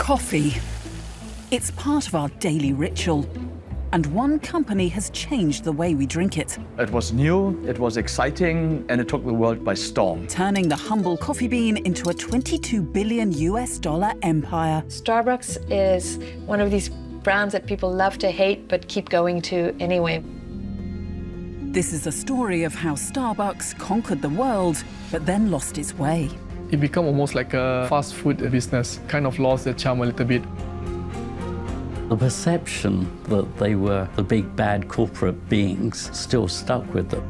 Coffee. It's part of our daily ritual. And one company has changed the way we drink it. It was new, it was exciting, and it took the world by storm. Turning the humble coffee bean into a $22 billion empire. Starbucks is one of these brands that people love to hate but keep going to anyway. This is a story of how Starbucks conquered the world, but then lost its way. It became almost like a fast food business, kind of lost their charm a little bit. The perception that they were the big bad corporate beings still stuck with them.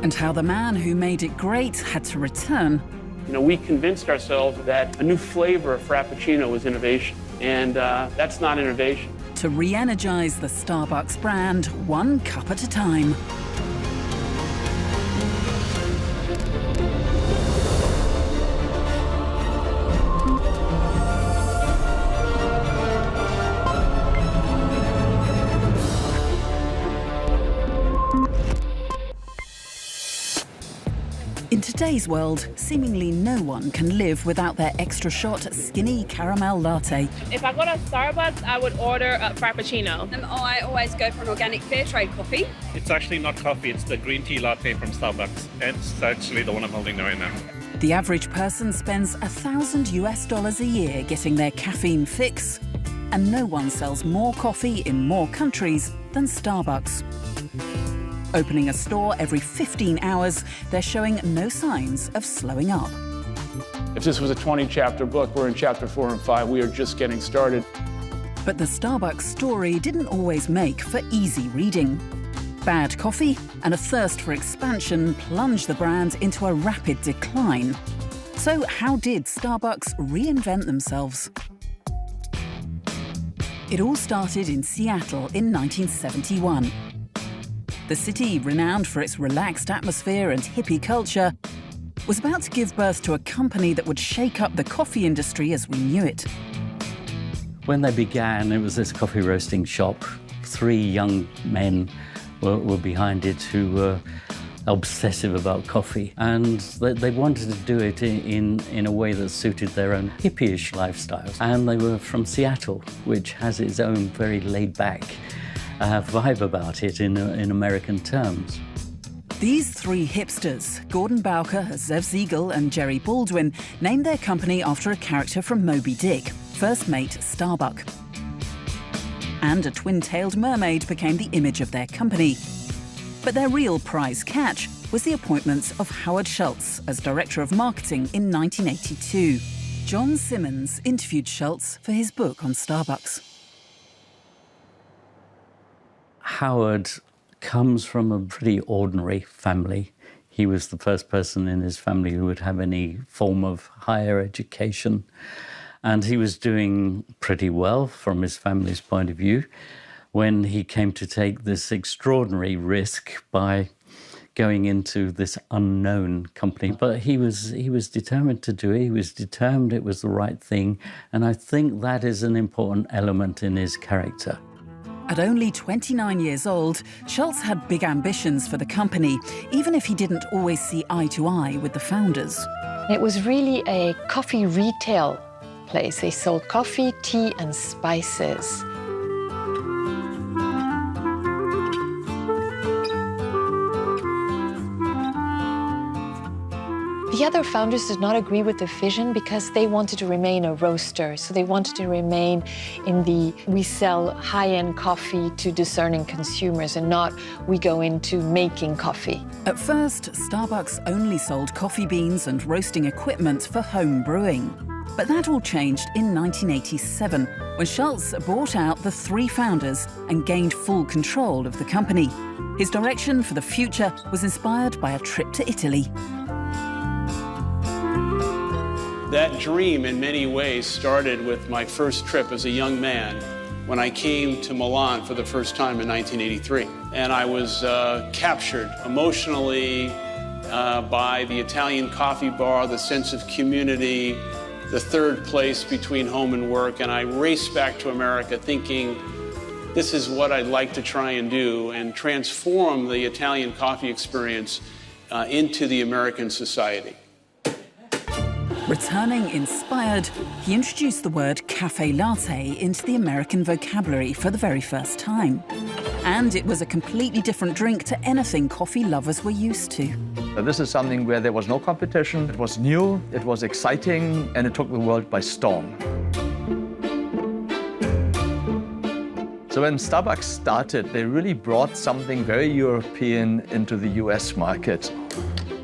And how the man who made it great had to return. You know, we convinced ourselves that a new flavor of Frappuccino was innovation, and that's not innovation. To re-energize the Starbucks brand one cup at a time. In today's world, seemingly no one can live without their extra shot skinny caramel latte. If I go to Starbucks, I would order a Frappuccino. I always go for an organic fair trade coffee. It's actually not coffee, it's the green tea latte from Starbucks. It's actually the one I'm holding right now. The average person spends $1,000 a year getting their caffeine fix, and no one sells more coffee in more countries than Starbucks. Opening a store every 15 hours, they're showing no signs of slowing up. If this was a 20-chapter book, we're in chapter 4 and 5. We are just getting started. But the Starbucks story didn't always make for easy reading. Bad coffee and a thirst for expansion plunged the brand into a rapid decline. So how did Starbucks reinvent themselves? It all started in Seattle in 1971. The city, renowned for its relaxed atmosphere and hippie culture, was about to give birth to a company that would shake up the coffee industry as we knew it. When they began, it was this coffee roasting shop. 3 young men were behind it who were obsessive about coffee. And they wanted to do it in a way that suited their own hippie-ish lifestyle. And they were from Seattle, which has its own very laid-back vibe about it in American terms. These 3 hipsters, Gordon Bowker, Zev Siegel and Jerry Baldwin, named their company after a character from Moby Dick, first mate Starbuck. And a twin-tailed mermaid became the image of their company. But their real prize catch was the appointment of Howard Schultz as Director of Marketing in 1982. John Simmons interviewed Schultz for his book on Starbucks. Howard comes from a pretty ordinary family. He was the first person in his family who would have any form of higher education. And he was doing pretty well from his family's point of view when he came to take this extraordinary risk by going into this unknown company. But he was determined to do it. He was determined it was the right thing. And I think that is an important element in his character. At only 29 years old, Schultz had big ambitions for the company, even if he didn't always see eye to eye with the founders. It was really a coffee retail place. They sold coffee, tea, and spices. The other founders did not agree with the vision because they wanted to remain a roaster. So they wanted to remain in the we sell high-end coffee to discerning consumers and not we go into making coffee. At first, Starbucks only sold coffee beans and roasting equipment for home brewing. But that all changed in 1987 when Schultz bought out the 3 founders and gained full control of the company. His direction for the future was inspired by a trip to Italy. That dream, in many ways, started with my first trip as a young man when I came to Milan for the first time in 1983. And I was captured emotionally by the Italian coffee bar, the sense of community, the third place between home and work. And I raced back to America thinking, this is what I'd like to try and do and transform the Italian coffee experience into the American society. Returning inspired, he introduced the word cafe latte into the American vocabulary for the very first time. And it was a completely different drink to anything coffee lovers were used to. This is something where there was no competition. It was new, it was exciting, and it took the world by storm. So when Starbucks started, they really brought something very European into the US market.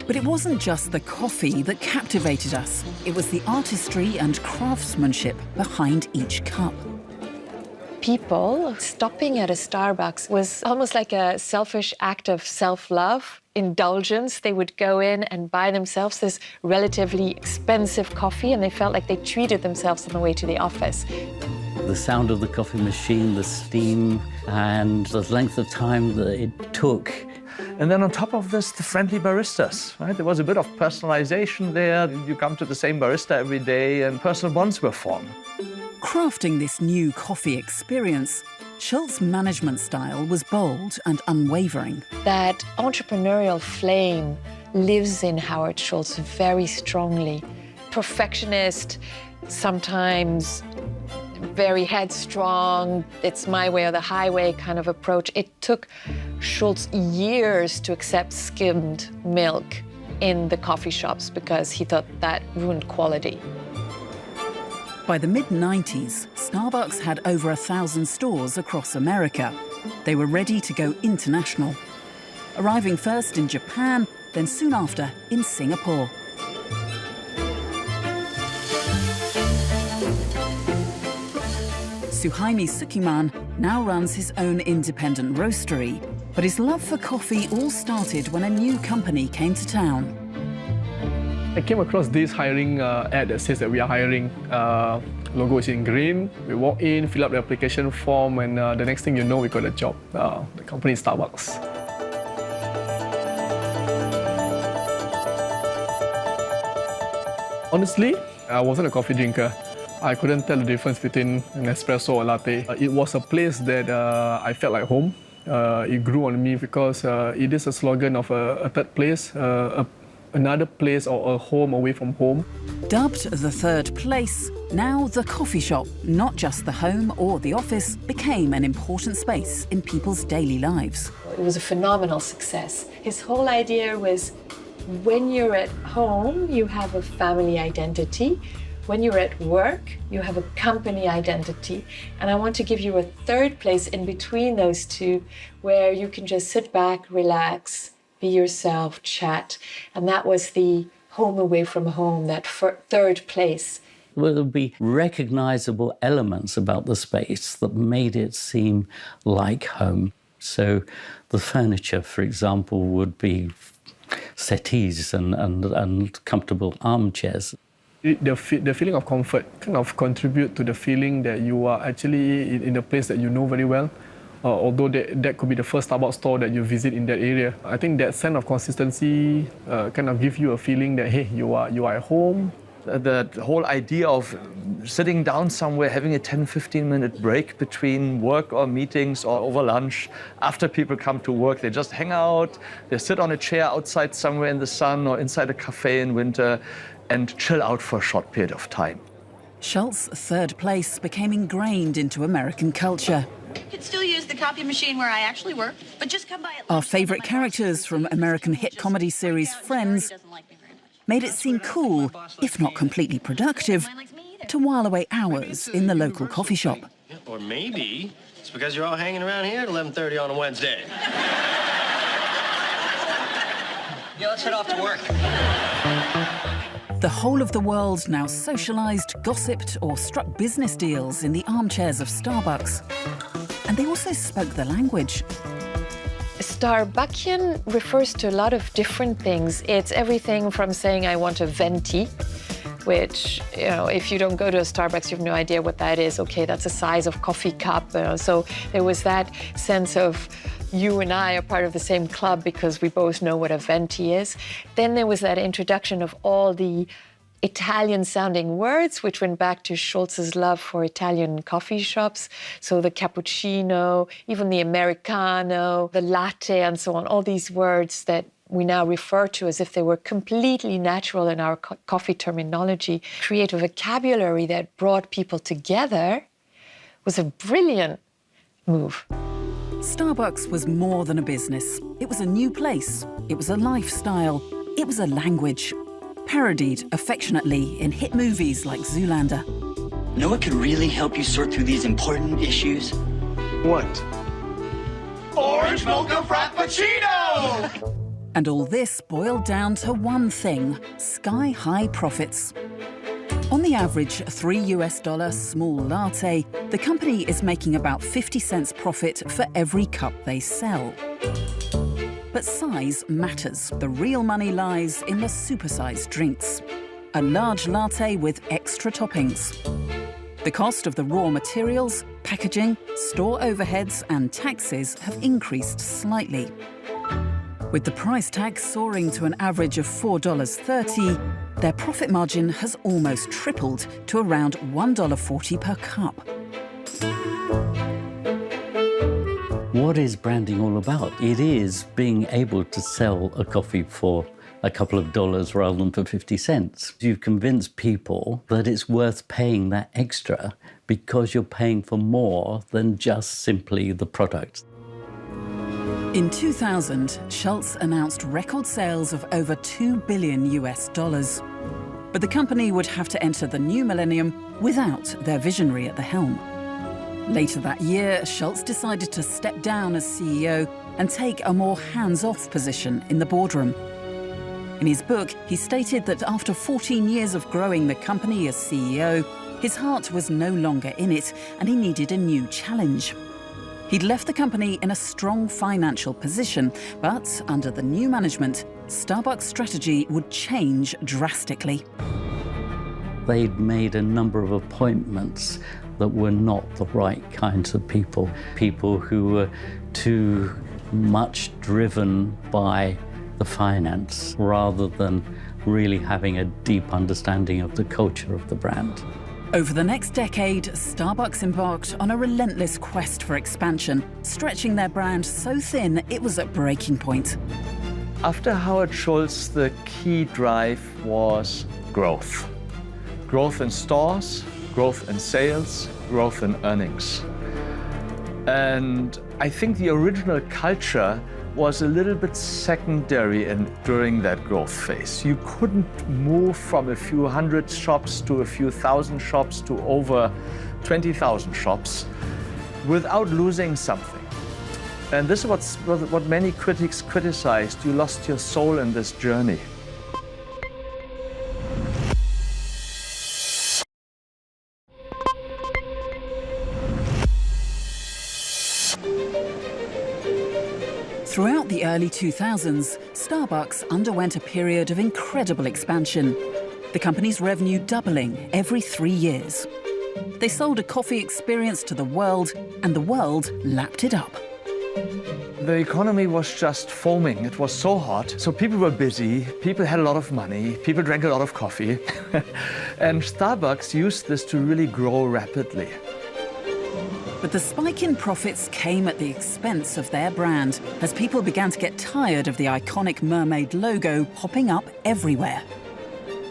But it wasn't just the coffee that captivated us. It was the artistry and craftsmanship behind each cup. People stopping at a Starbucks was almost like a selfish act of self-love, indulgence. They would go in and buy themselves this relatively expensive coffee, and they felt like they treated themselves on the way to the office. The sound of the coffee machine, the steam, and the length of time that it took. And then on top of this, the friendly baristas, right? There was a bit of personalization there. You come to the same barista every day, and personal bonds were formed. Crafting this new coffee experience, Schultz's management style was bold and unwavering. That entrepreneurial flame lives in Howard Schultz very strongly. Perfectionist, sometimes very headstrong, it's my way or the highway kind of approach. It took Schultz years to accept skimmed milk in the coffee shops because he thought that ruined quality. By the mid-90s, Starbucks had over 1,000 stores across America. They were ready to go international, arriving first in Japan, then soon after in Singapore. Suhaimi Sukiman now runs his own independent roastery, but his love for coffee all started when a new company came to town. I came across this hiring ad that says that we are hiring. Logo is in green. We walk in, fill up the application form, and the next thing you know, we got a job. The company is Starbucks. Honestly, I wasn't a coffee drinker. I couldn't tell the difference between an espresso or latte. It was a place that I felt like home. It grew on me because it is a slogan of a third place, another place or a home away from home. Dubbed the third place, now the coffee shop, not just the home or the office, became an important space in people's daily lives. It was a phenomenal success. His whole idea was when you're at home, you have a family identity. When you're at work, you have a company identity. And I want to give you a third place in between those two where you can just sit back, relax, be yourself, chat. And that was the home away from home, that third place. Well, there would be recognizable elements about the space that made it seem like home. So the furniture, for example, would be settees and comfortable armchairs. The feeling of comfort kind of contribute to the feeling that you are actually in a place that you know very well. Although that could be the first Starbucks store that you visit in that area. I think that sense of consistency kind of gives you a feeling that, hey, you are at home. The whole idea of sitting down somewhere, having a 10-15-minute break between work or meetings or over lunch, after people come to work, they just hang out, they sit on a chair outside somewhere in the sun or inside a cafe in winter and chill out for a short period of time. Schultz's third place became ingrained into American culture. You could still use the copy machine where I actually work, but just come by. Our favourite characters from American hit comedy series Friends made it seem cool, if not completely productive, to while away hours in the local coffee shop. Or maybe it's because you're all hanging around here at 11:30 on a Wednesday. Yeah, let's head off to work. The whole of the world now socialised, gossiped or struck business deals in the armchairs of Starbucks. And they also spoke the language. Starbuckian refers to a lot of different things. It's everything from saying I want a venti, which, you know, if you don't go to a Starbucks, you have no idea what that is. Okay, that's the size of coffee cup. So there was that sense of you and I are part of the same club because we both know what a venti is. Then there was that introduction of all the Italian-sounding words, which went back to Schultz's love for Italian coffee shops. So the cappuccino, even the Americano, the latte, and so on, all these words that we now refer to as if they were completely natural in our coffee terminology, create a vocabulary that brought people together, was a brilliant move. Starbucks was more than a business. It was a new place. It was a lifestyle. It was a language. Parodied affectionately in hit movies like Zoolander. Know what could really help you sort through these important issues? What? Orange mocha frappuccino! And all this boiled down to one thing: sky-high profits. On the average $3 small latte, the company is making about 50 cents profit for every cup they sell. But size matters. The real money lies in the supersized drinks. A large latte with extra toppings. The cost of the raw materials, packaging, store overheads and taxes have increased slightly. With the price tag soaring to an average of $4.30, their profit margin has almost tripled to around $1.40 per cup. What is branding all about? It is being able to sell a coffee for a couple of dollars rather than for 50 cents. You've convinced people that it's worth paying that extra because you're paying for more than just simply the product. In 2000, Schultz announced record sales of over $2 billion. But the company would have to enter the new millennium without their visionary at the helm. Later that year, Schultz decided to step down as CEO and take a more hands-off position in the boardroom. In his book, he stated that after 14 years of growing the company as CEO, his heart was no longer in it and he needed a new challenge. He'd left the company in a strong financial position, but under the new management, Starbucks' strategy would change drastically. They'd made a number of appointments that were not the right kinds of people. People who were too much driven by the finance rather than really having a deep understanding of the culture of the brand. Over the next decade, Starbucks embarked on a relentless quest for expansion, stretching their brand so thin it was at breaking point. After Howard Schultz, the key drive was growth. Growth in stores, growth in sales, growth in earnings. And I think the original culture was a little bit secondary during that growth phase. You couldn't move from a few hundred shops to a few thousand shops to over 20,000 shops without losing something. And this is what many critics criticized. You lost your soul in this journey. Throughout the early 2000s, Starbucks underwent a period of incredible expansion, the company's revenue doubling every 3 years. They sold a coffee experience to the world, and the world lapped it up. The economy was just foaming. It was so hot. So people were busy, people had a lot of money, people drank a lot of coffee. And Starbucks used this to really grow rapidly. But the spike in profits came at the expense of their brand, as people began to get tired of the iconic mermaid logo popping up everywhere.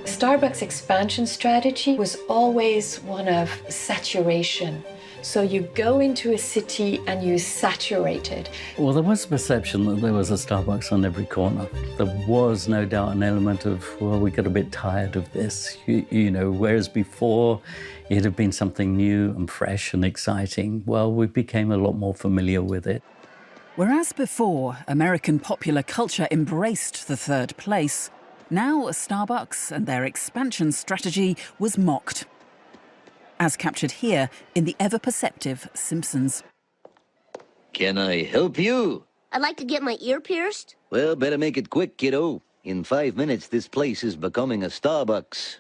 Starbucks' expansion strategy was always one of saturation. So you go into a city and you saturate it. Well, there was a perception that there was a Starbucks on every corner. There was no doubt an element of, well, we got a bit tired of this, you know, whereas before it had been something new and fresh and exciting. Well, we became a lot more familiar with it. Whereas before, American popular culture embraced the third place, now Starbucks and their expansion strategy was mocked. As captured here in the ever-perceptive Simpsons. Can I help you? I'd like to get my ear pierced. Well, better make it quick, kiddo. In 5 minutes, this place is becoming a Starbucks.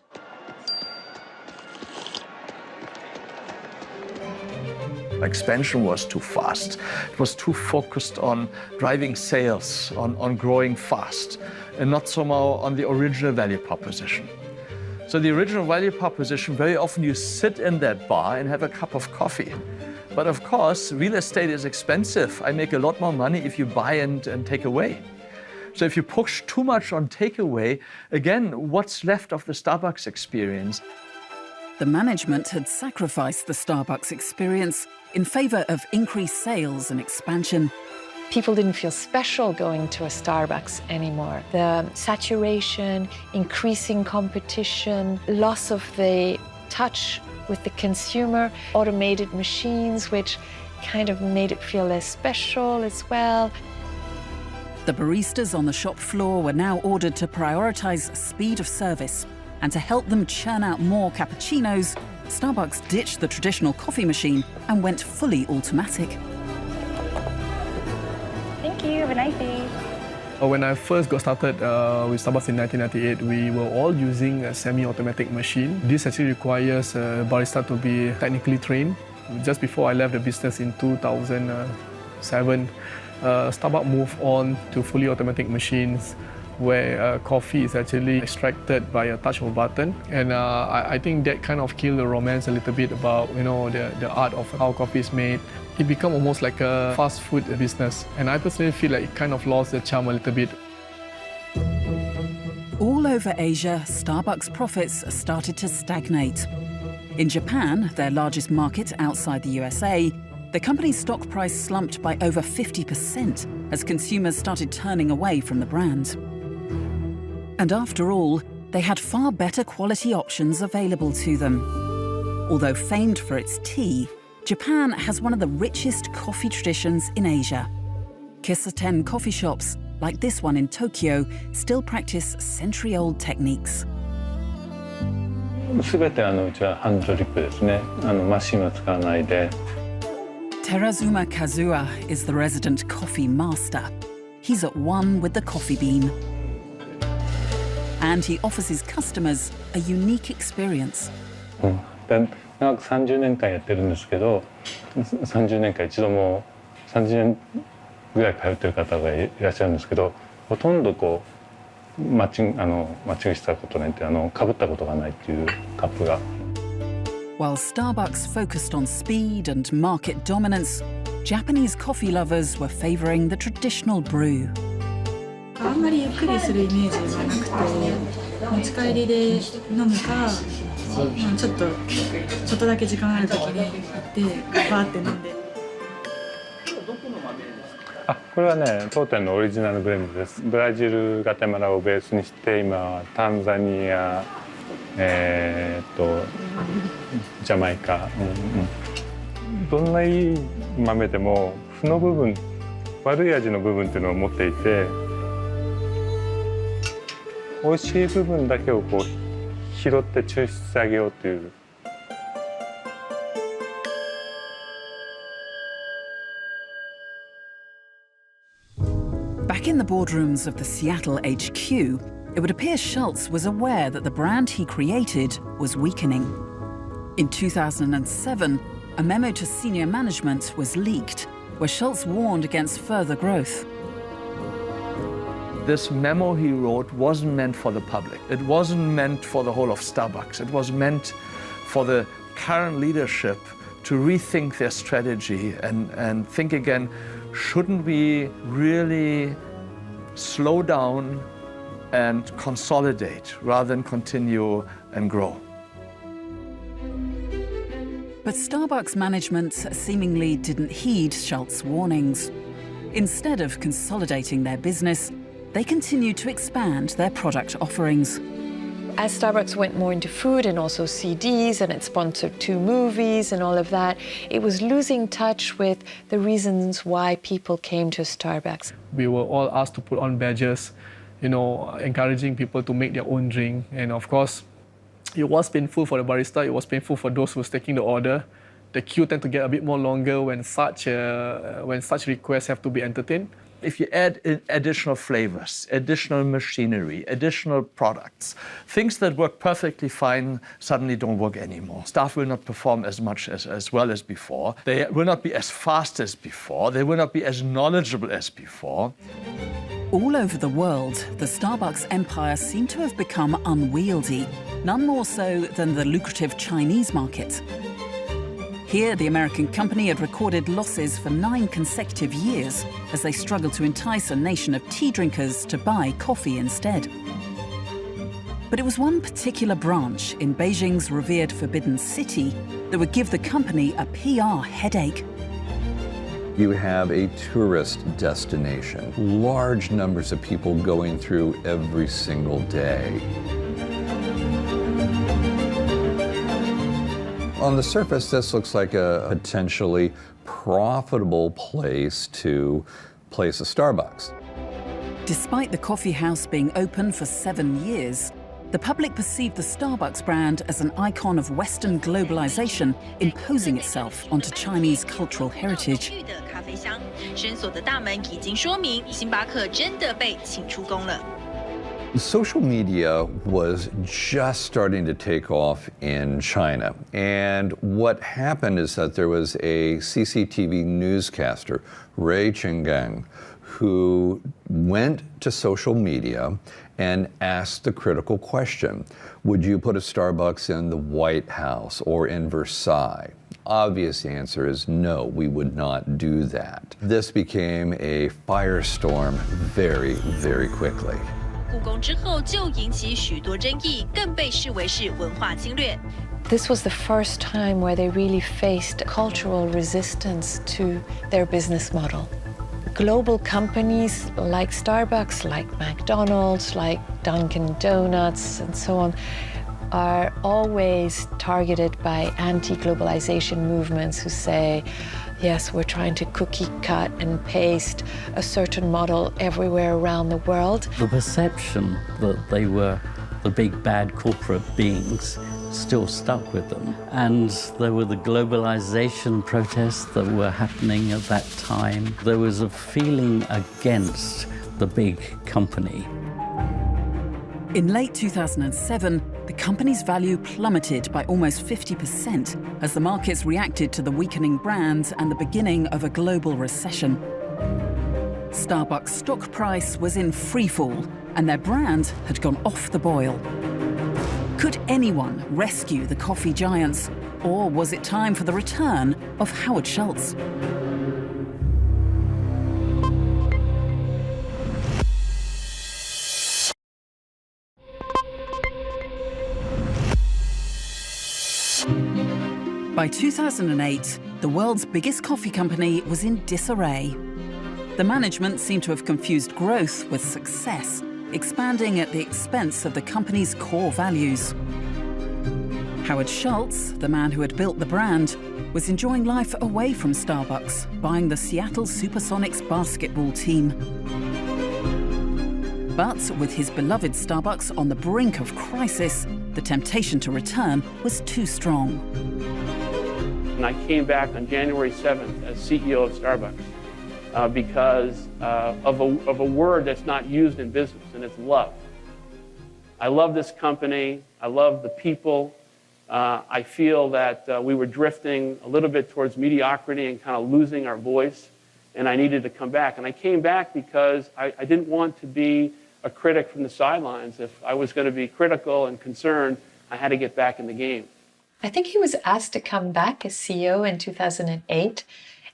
Expansion was too fast. It was too focused on driving sales, on growing fast, and not somehow on the original value proposition. So the original value proposition, very often you sit in that bar and have a cup of coffee. But of course, real estate is expensive. I make a lot more money if you buy and take away. So if you push too much on takeaway, again, what's left of the Starbucks experience? The management had sacrificed the Starbucks experience in favour of increased sales and expansion. People didn't feel special going to a Starbucks anymore. The saturation, increasing competition, loss of the touch with the consumer, automated machines, which kind of made it feel less special as well. The baristas on the shop floor were now ordered to prioritise speed of service. And to help them churn out more cappuccinos, Starbucks ditched the traditional coffee machine and went fully automatic. Thank you, have a nice day. When I first got started with Starbucks in 1998, we were all using a semi-automatic machine. This actually requires a barista to be technically trained. Just before I left the business in 2007, Starbucks moved on to fully automatic machines where coffee is actually extracted by a touch of a button. And I think that kind of killed the romance a little bit about the art of how coffee is made. It became almost like a fast food business. And I personally feel like it kind of lost the charm a little bit. All over Asia, Starbucks profits started to stagnate. In Japan, their largest market outside the USA, the company's stock price slumped by over 50% as consumers started turning away from the brand. And after all, they had far better quality options available to them. Although famed for its tea, Japan has one of the richest coffee traditions in Asia. Kissaten coffee shops, like this one in Tokyo, still practice century-old techniques. すべてうちはハンドドリップですね。マシンは使わないで。 Terazuma Kazuya is the resident coffee master. He's at one with the coffee bean. And he offers his customers a unique experience. 長く30年間やってるんですけど、30年間一度も30年ぐらい通ってる方がいらっしゃるんですけど、ほとんどこう間違いしたことないって被ったことがないっていうカップが。While Starbucks focused on speed and market dominance, Japanese coffee lovers were favouring the traditional brew. あんまりゆっくりするイメージはなくて、持ち帰りで飲むか、ちょっとだけ時間ある時に行ってバーって飲んで。これはね、当店のオリジナルブレンドです。ブラジル、ガテマラをベースにして、今はタンザニア、ジャマイカ、どんないい豆でも負の部分、悪い味の部分っていうのを持っていて、美味しい部分だけをこう拾って抽出してあげようという。Back in the boardrooms of the Seattle HQ, it would appear Schultz was aware that the brand he created was weakening. In 2007, a memo to senior management was leaked, where Schultz warned against further growth. This memo he wrote wasn't meant for the public. It wasn't meant for the whole of Starbucks. It was meant for the current leadership to rethink their strategy and think again, shouldn't we really slow down and consolidate rather than continue and grow? But Starbucks management seemingly didn't heed Schultz's warnings. Instead of consolidating their business, they continued to expand their product offerings. As Starbucks went more into food and also CDs, and it sponsored 2 movies and all of that, it was losing touch with the reasons why people came to Starbucks. We were all asked to put on badges, encouraging people to make their own drink. And of course, it was painful for the barista, it was painful for those who were taking the order. The queue tend to get a bit more longer when such requests have to be entertained. If you add in additional flavors, additional machinery, additional products, things that work perfectly fine suddenly don't work anymore. Staff will not perform as much as well as before. They will not be as fast as before. They will not be as knowledgeable as before. All over the world, the Starbucks empire seemed to have become unwieldy, none more so than the lucrative Chinese market. Here, the American company had recorded losses for 9 consecutive years as they struggled to entice a nation of tea drinkers to buy coffee instead. But it was one particular branch in Beijing's revered Forbidden City that would give the company a PR headache. You have a tourist destination, large numbers of people going through every single day. On the surface, this looks like a potentially profitable place to place a Starbucks. Despite the coffee house being open for 7 years, the public perceived the Starbucks brand as an icon of Western globalization imposing itself onto Chinese cultural heritage. Social media was just starting to take off in China. And what happened is that there was a CCTV newscaster, Ray Chenggang, who went to social media and asked the critical question, would you put a Starbucks in the White House or in Versailles? Obvious answer is no, we would not do that. This became a firestorm very, very quickly. This was the first time where they really faced cultural resistance to their business model. Global companies like Starbucks, like McDonald's, like Dunkin' Donuts, and so on, are always targeted by anti-globalization movements who say, yes, we're trying to cookie cut and paste a certain model everywhere around the world. The perception that they were the big bad corporate beings still stuck with them. And there were the globalization protests that were happening at that time. There was a feeling against the big company. In late 2007, the company's value plummeted by almost 50% as the markets reacted to the weakening brand and the beginning of a global recession. Starbucks' stock price was in freefall, and their brand had gone off the boil. Could anyone rescue the coffee giants, or was it time for the return of Howard Schultz? By 2008, the world's biggest coffee company was in disarray. The management seemed to have confused growth with success, expanding at the expense of the company's core values. Howard Schultz, the man who had built the brand, was enjoying life away from Starbucks, buying the Seattle Supersonics basketball team. But with his beloved Starbucks on the brink of crisis, the temptation to return was too strong. And I came back on January 7th as CEO of Starbucks because of a word that's not used in business, and it's love. I love this company. I love the people. I feel that we were drifting a little bit towards mediocrity and kind of losing our voice, and I needed to come back. And I came back because I didn't want to be a critic from the sidelines. If I was going to be critical and concerned, I had to get back in the game. I think he was asked to come back as CEO in 2008,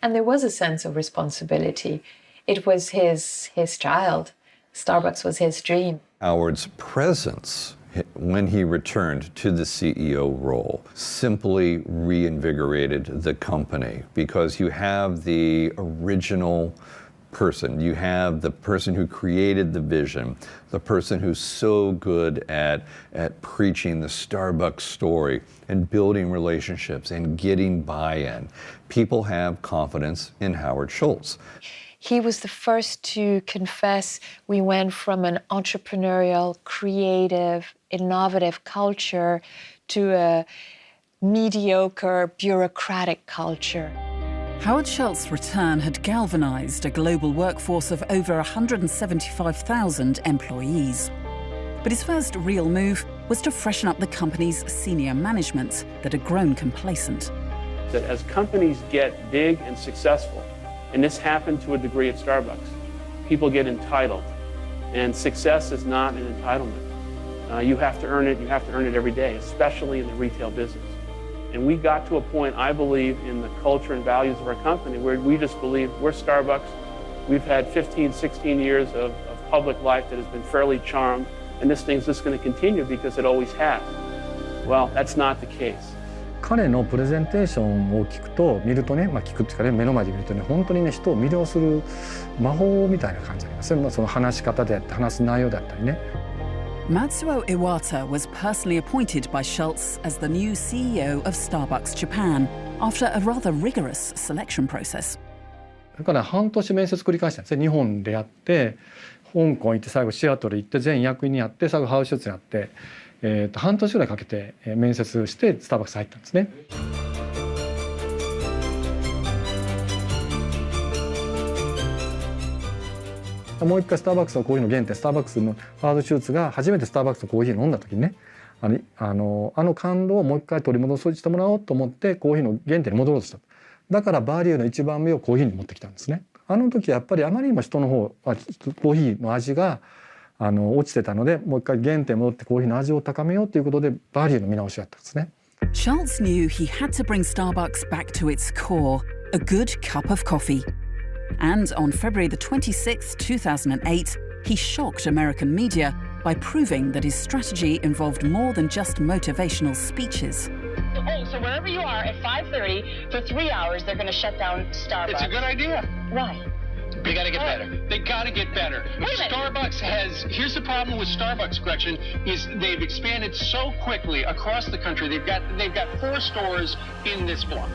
and there was a sense of responsibility. It was his child. Starbucks was his dream. Howard's presence when he returned to the CEO role simply reinvigorated the company, because you have the original person, you have the person who created the vision, the person who's so good at preaching the Starbucks story and building relationships and getting buy-in. People have confidence in Howard Schultz. He was the first to confess we went from an entrepreneurial, creative, innovative culture to a mediocre, bureaucratic culture. Howard Schultz's return had galvanized a global workforce of over 175,000 employees. But his first real move was to freshen up the company's senior management that had grown complacent. That as companies get big and successful, and this happened to a degree at Starbucks, people get entitled. And success is not an entitlement. You have to earn it. You have to earn it every day, especially in the retail business. And we got to a point, I believe, in the culture and values of our company where we just believe we're Starbucks. We've had 15, 16 years of public life that has been fairly charmed, and this thing's just going to continue because it always has. Well, that's not the case. 彼のプレゼンテーションを聞くと見るとね、聞くっていうかね、目の前で見るとね、本当にね、人を魅了する魔法みたいな感じありますね。その話し方であったり、話す内容であったりね。Matsuo Iwata was personally appointed by Schultz as the new CEO of Starbucks Japan after a rather rigorous selection process. だから半年面接繰り返したんですね。日本でやって、香港行って最後シアトル行って全役員にやって最後ハウスシュツやって、半年ぐらいかけて面接してスターバックス入ったんですね。もう一回スターバックスのコーヒーの原点、スターバックスのハードシューツが初めてスターバックスのコーヒーを飲んだ時にね、あの感動をもう一回取り戻してもらおうと思ってコーヒーの原点に戻ろうとした。だからバリューの一番目をコーヒーに持ってきたんですね。あの時やっぱりあまりにも人の方コーヒーの味が落ちてたので、もう一回原点に戻ってコーヒーの味を高めようということでバリューの見直しをやったんですね。Schultz knew he had to bring Starbucks back to its core, a good cup of coffee. And on February the 26th, 2008, he shocked American media by proving that his strategy involved more than just motivational speeches. Oh, so wherever you are at 5:30 for 3 hours, they're going to shut down Starbucks. It's a good idea. Why? They got to get better. They got to get better. Starbucks has. Here's the problem with Starbucks, Gretchen, is they've expanded so quickly across the country. They've got 4 stores in this block.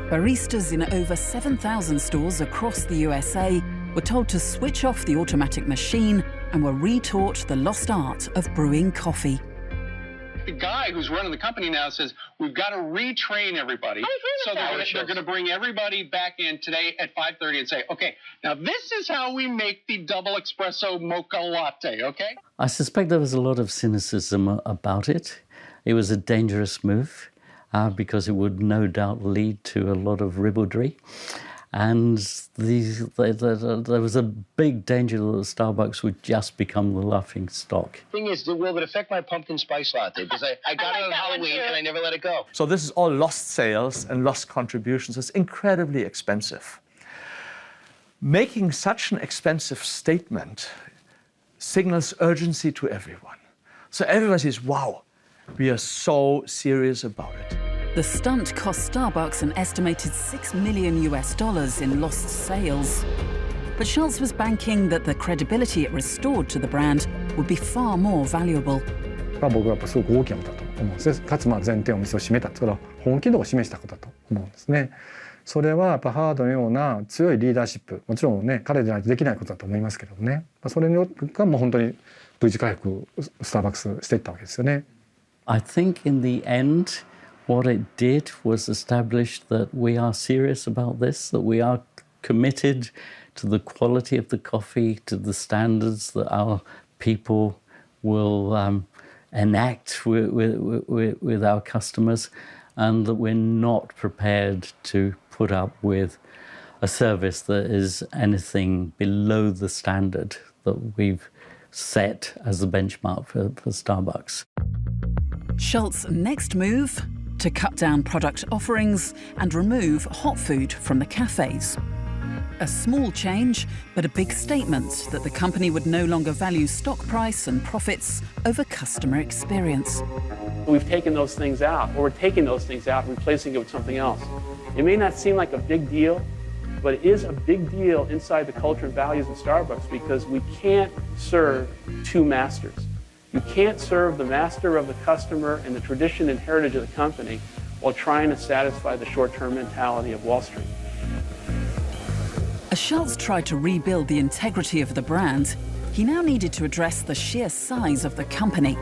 Baristas in over 7,000 stores across the USA were told to switch off the automatic machine and were retaught the lost art of brewing coffee. The guy who's running the company now says we've got to retrain everybody. So they're going to bring everybody back in today at 5:30 and say, okay, now this is how we make the double espresso mocha latte, okay? I suspect there was a lot of cynicism about it. It was a dangerous move because it would no doubt lead to a lot of ribaldry. And there was a big danger that Starbucks would just become the laughing stock. Thing is, will it affect my pumpkin spice latte? Because I got it on Halloween and I never let it go. So this is all lost sales and lost contributions. It's incredibly expensive. Making such an expensive statement signals urgency to everyone. So everyone says, wow, we are so serious about it. The stunt cost Starbucks an estimated $6 million in lost sales. But Schultz was banking that the credibility it restored to the brand would be far more valuable. 僕はやっぱすごく大きなことだと思うんですね。かつ前提お店を閉めたってことは本気度を示したことだと思うんですね。それはやっぱハードのような強いリーダーシップ、もちろんね彼でないとできないことだと思いますけどね。それがもう本当に V 字回復スターバックスしていったわけですよね。I think in the end, what it did was establish that we are serious about this, that we are committed to the quality of the coffee, to the standards that our people will enact with our customers, and that we're not prepared to put up with a service that is anything below the standard that we've set as the benchmark for Starbucks. Schultz's next move? To cut down product offerings and remove hot food from the cafes. A small change, but a big statement that the company would no longer value stock price and profits over customer experience. We've taken those things out, or we're taking those things out and replacing it with something else. It may not seem like a big deal, but it is a big deal inside the culture and values of Starbucks because we can't serve 2 masters. You can't serve the master of the customer and the tradition and heritage of the company while trying to satisfy the short-term mentality of Wall Street. As Schultz tried to rebuild the integrity of the brand, he now needed to address the sheer size of the company.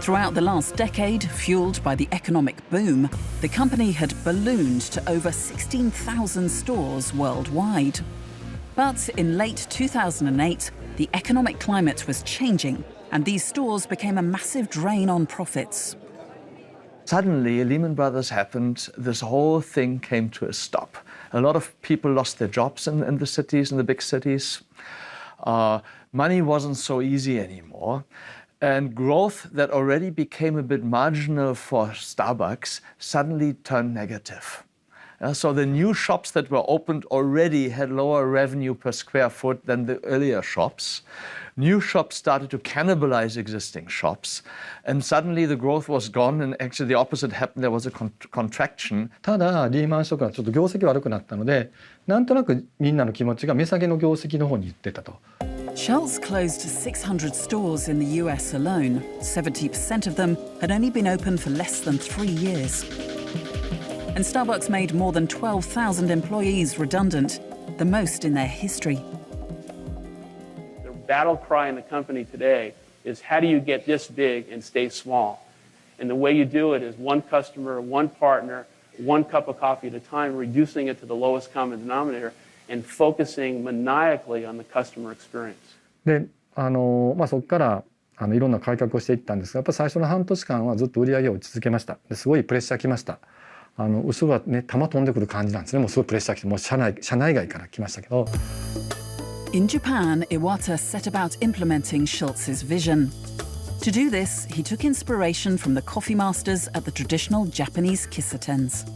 Throughout the last decade, fueled by the economic boom, the company had ballooned to over 16,000 stores worldwide. But in late 2008, the economic climate was changing, and these stores became a massive drain on profits. Suddenly, Lehman Brothers happened. This whole thing came to a stop. A lot of people lost their jobs in the cities, in the big cities. Money wasn't so easy anymore. And growth that already became a bit marginal for Starbucks suddenly turned negative. So the new shops that were opened already had lower revenue per square foot than the earlier shops. New shops started to cannibalize existing shops, and suddenly the growth was gone, and actually the opposite happened. There was a contraction. ただリーマンショックがちょっと業績悪くなったので、なんとなくみんなの気持ちが目先の業績の方に行ってたと。Schultz closed 600 stores in the US alone. 70% of them had only been open for less than 3 years. And Starbucks made more than 12,000 employees redundant, the most in their history. The battle cry in the company today is how do you get this big and stay small? And the way you do it is one customer, one partner, one cup of coffee at a time, reducing it to the lowest common denominator and focusing maniacally on the customer experience. で、そこからいろんな改革をしていったんですが、やっぱり最初の半年間はずっと売り上げを落ち続けました。すごいプレッシャーきました。後ろはね、弾飛んでくる感じなんですね。もうすごいプレッシャーきて、もう社内外から来ましたけど。In Japan, Iwata set about implementing Schultz's vision. To do this, he took inspiration from the coffee masters at the traditional Japanese kisatens.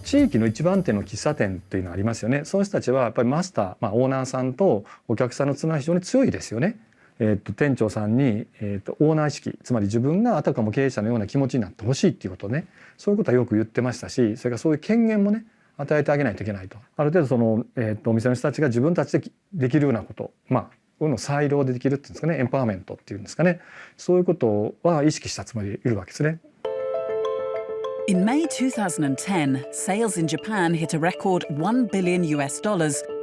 地域の一番手の喫茶店っていうのがありますよね。その人たちはやっぱりマスター、オーナーさんとお客さんのつながり非常に強いですよね。店長さんに、オーナー意識、つまり自分があたかも経営者のような気持ちになってほしいっていうことをね、そういうことはよく言ってましたし、それからそういう権限もね与えてあげないといけないと。ある程度その、お店の人たちが自分たちでできるようなこと、こういうのを裁量でできるっていうんですかね、エンパワーメントっていうんですかね、そういうことは意識したつもりでいるわけですね。In May 2010, sales in Japan hit a record $1 billion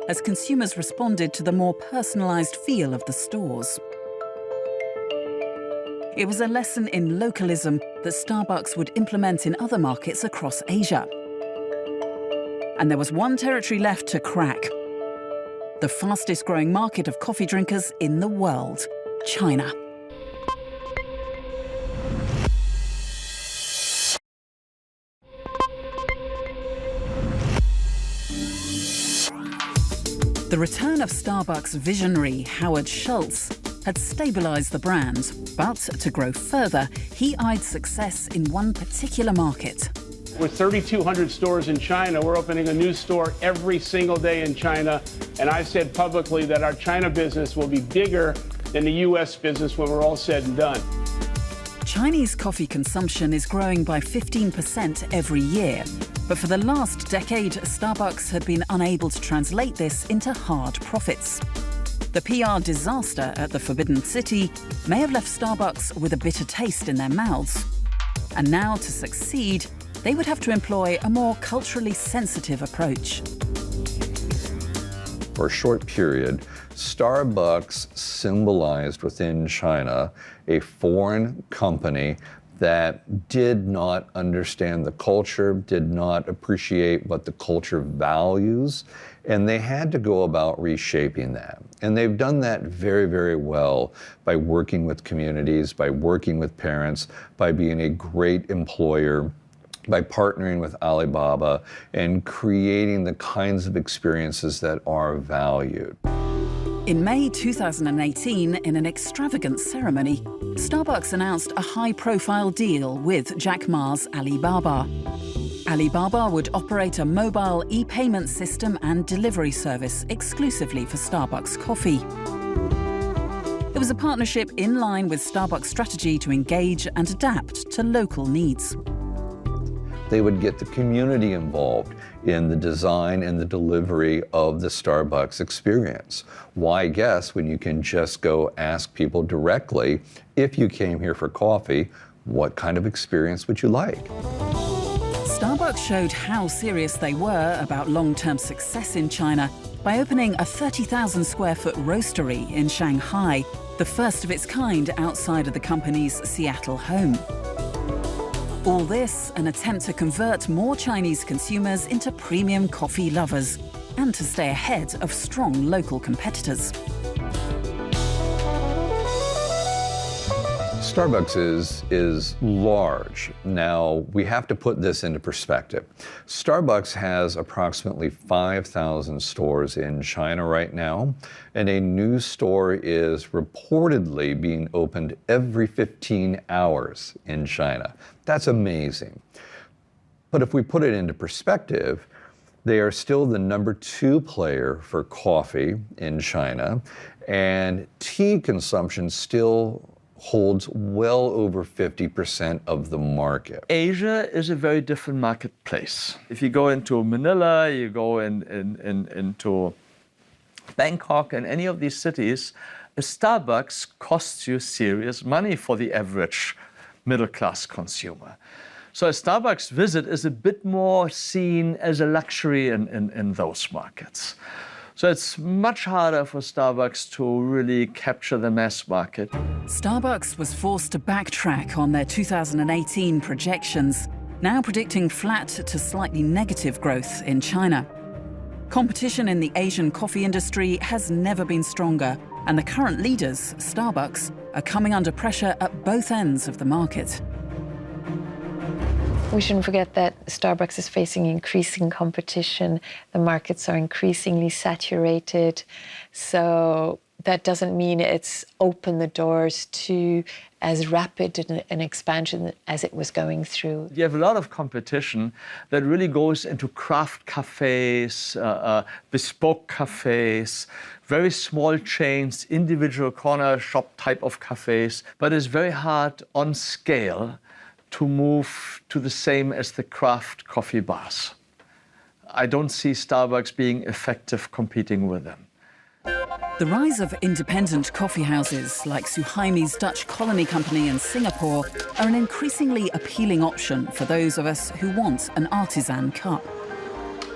as consumers responded to the more personalized feel of the stores. It was a lesson in localism that Starbucks would implement in other markets across Asia. And there was one territory left to crack: the fastest growing market of coffee drinkers in the world, China. The return of Starbucks visionary Howard Schultz had stabilized the brand, but to grow further, he eyed success in one particular market. With 3,200 stores in China, we're opening a new store every single day in China, and I've said publicly that our China business will be bigger than the US business when we're all said and done. Chinese coffee consumption is growing by 15% every year. But for the last decade, Starbucks had been unable to translate this into hard profits. The PR disaster at the Forbidden City may have left Starbucks with a bitter taste in their mouths. And now, to succeed, they would have to employ a more culturally sensitive approach. For a short period, Starbucks symbolized within China a foreign company that did not understand the culture, did not appreciate what the culture values, and they had to go about reshaping that. And they've done that very, very well by working with communities, by working with parents, by being a great employer, by partnering with Alibaba and creating the kinds of experiences that are valued. In May 2018, in an extravagant ceremony, Starbucks announced a high-profile deal with Jack Ma's Alibaba. Alibaba would operate a mobile e-payment system and delivery service exclusively for Starbucks coffee. It was a partnership in line with Starbucks' strategy to engage and adapt to local needs. They would get the community involved in the design and the delivery of the Starbucks experience. Why guess when you can just go ask people directly, if you came here for coffee, what kind of experience would you like? Starbucks showed how serious they were about long-term success in China by opening a 30,000 square foot roastery in Shanghai, the first of its kind outside of the company's Seattle home. All this an attempt to convert more Chinese consumers into premium coffee lovers and to stay ahead of strong local competitors. Starbucks is large. Now, we have to put this into perspective. Starbucks has approximately 5,000 stores in China right now, and a new store is reportedly being opened every 15 hours in China. That's amazing. But if we put it into perspective, they are still the #2 player for coffee in China, and tea consumption still holds well over 50% of the market. Asia is a very different marketplace. If you go into Manila, you go into Bangkok and any of these cities, a Starbucks costs you serious money for the average middle-class consumer. So a Starbucks visit is a bit more seen as a luxury in those markets. So it's much harder for Starbucks to really capture the mass market. Starbucks was forced to backtrack on their 2018 projections, now predicting flat to slightly negative growth in China. Competition in the Asian coffee industry has never been stronger, and the current leaders, Starbucks, are coming under pressure at both ends of the market. We shouldn't forget that Starbucks is facing increasing competition. The markets are increasingly saturated. So that doesn't mean it's opened the doors to as rapid an expansion as it was going through. You have a lot of competition that really goes into craft cafes, bespoke cafes, very small chains, individual corner shop type of cafes, but it's very hard on scale to move to the same as the craft coffee bars. I don't see Starbucks being effective competing with them. The rise of independent coffee houses like Suhaimi's Dutch Colony Company in Singapore are an increasingly appealing option for those of us who want an artisan cup.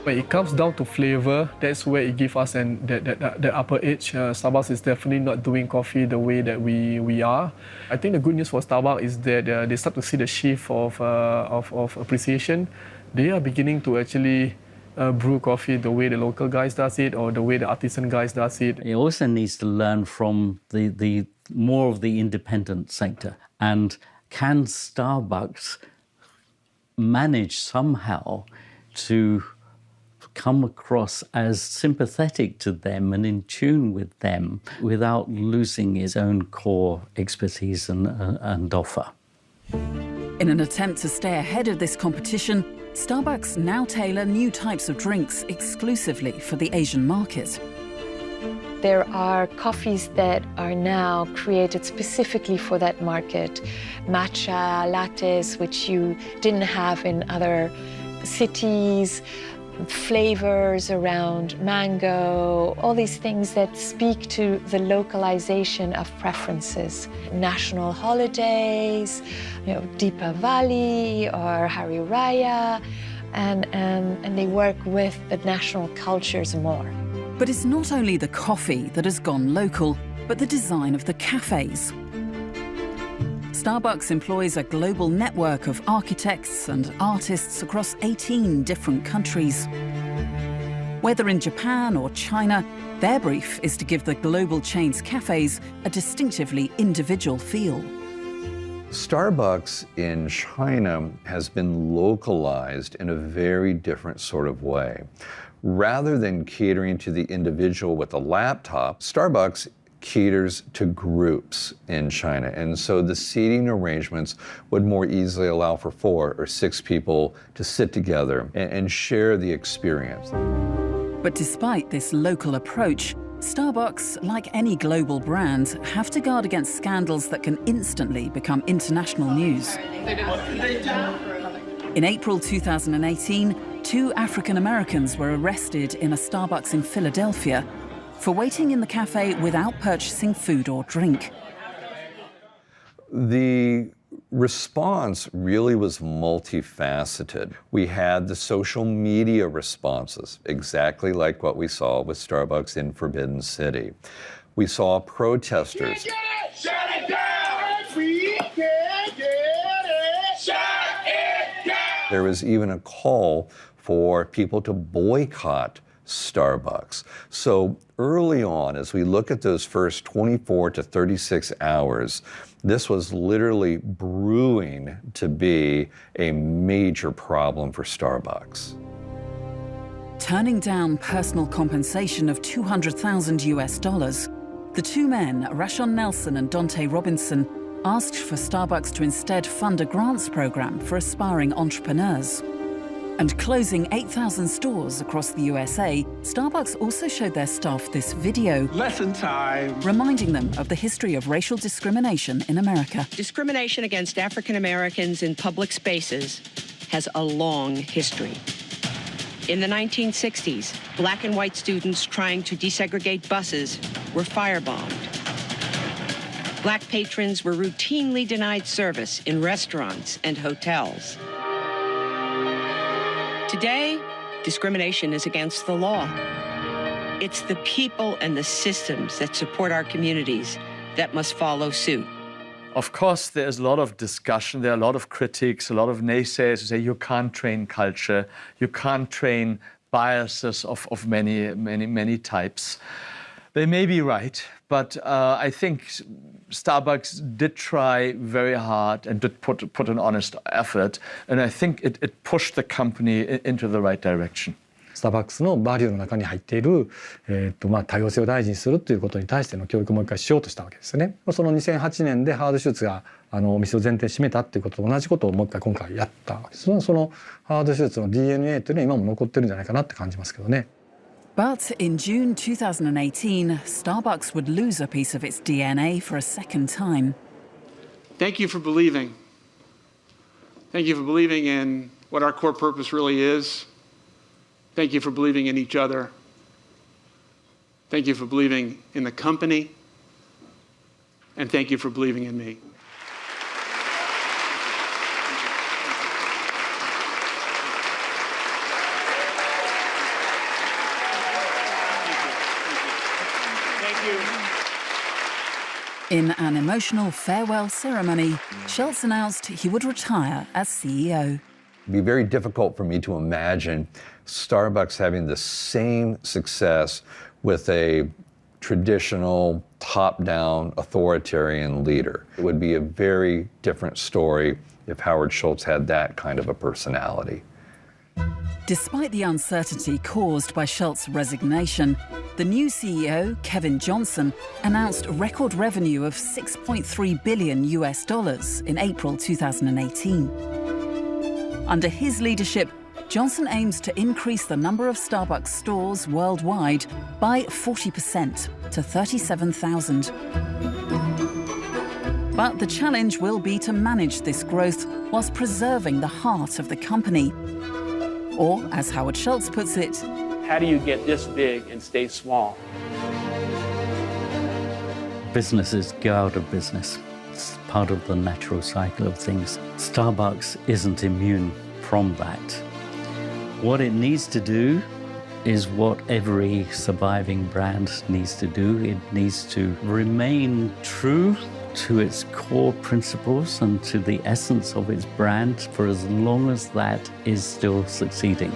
When it comes down to flavor, that's where it gives us the upper edge. Starbucks is definitely not doing coffee the way that we are. I think the good news for Starbucks is that they start to see the shift of appreciation. They are beginning to actually brew coffee the way the local guys does it or the way the artisan guys does it. It also needs to learn from the more of the independent sector. And can Starbucks manage somehow to come across as sympathetic to them and in tune with them without losing its own core expertise and offer? In an attempt to stay ahead of this competition, Starbucks now tailor new types of drinks exclusively for the Asian market. There are coffees that are now created specifically for that market. Matcha lattes, which you didn't have in other cities, flavors around mango, all these things that speak to the localization of preferences. National holidays, Deepavali or Hari Raya, and they work with the national cultures more. But it's not only the coffee that has gone local, but the design of the cafes. Starbucks employs a global network of architects and artists across 18 different countries. Whether in Japan or China, their brief is to give the global chain's cafes a distinctively individual feel. Starbucks in China has been localized in a very different sort of way. Rather than catering to the individual with a laptop, Starbucks caters to groups in China. And so the seating arrangements would more easily allow for 4 or 6 people to sit together and share the experience. But despite this local approach, Starbucks, like any global brand, have to guard against scandals that can instantly become international news. In April 2018, 2 African Americans were arrested in a Starbucks in Philadelphia for waiting in the cafe without purchasing food or drink. The response really was multifaceted. We had the social media responses, exactly like what we saw with Starbucks in Forbidden City. We saw protesters. Shut it down! We can't get it! Shut it down! There was even a call for people to boycott Starbucks. So early on, as we look at those first 24 to 36 hours, this was literally brewing to be a major problem for Starbucks. Turning down personal compensation of $200,000, the two men, Rashon Nelson and Dante Robinson, asked for Starbucks to instead fund a grants program for aspiring entrepreneurs. And closing 8,000 stores across the USA, Starbucks also showed their staff this video. Lesson time. Reminding them of the history of racial discrimination in America. Discrimination against African Americans in public spaces has a long history. In the 1960s, black and white students trying to desegregate buses were firebombed. Black patrons were routinely denied service in restaurants and hotels. Today, discrimination is against the law. It's the people and the systems that support our communities that must follow suit. Of course, there's a lot of discussion, there are a lot of critics, a lot of naysayers who say you can't train culture, you can't train biases of many types. They may be right, but I think Starbucks did try very hard and did put an honest effort, and I think it pushed the company into the right direction. スターバックスのバリューの中に入っている、多様性を大事にするということに対しての教育をもう一回しようとしたわけですよね。その2008年でハード手術がお店を全店閉めたっていうことと同じことをもう一回今回やったわけです。そのハード手術の DNA というのは今も残ってるんじゃないかなって感じますけどね。But in June 2018, Starbucks would lose a piece of its DNA for a second time. Thank you for believing. Thank you for believing in what our core purpose really is. Thank you for believing in each other. Thank you for believing in the company. And thank you for believing in me. In an emotional farewell ceremony, Schultz announced he would retire as CEO. It'd be very difficult for me to imagine Starbucks having the same success with a traditional, top-down, authoritarian leader. It would be a very different story if Howard Schultz had that kind of a personality. Despite the uncertainty caused by Schultz's resignation, the new CEO, Kevin Johnson, announced a record revenue of $6.3 billion in April 2018. Under his leadership, Johnson aims to increase the number of Starbucks stores worldwide by 40% to 37,000. But the challenge will be to manage this growth whilst preserving the heart of the company. Or, as Howard Schultz puts it, how do you get this big and stay small? Businesses go out of business. It's part of the natural cycle of things. Starbucks isn't immune from that. What it needs to do is what every surviving brand needs to do. It needs to remain true to its core principles and to the essence of its brand for as long as that is still succeeding.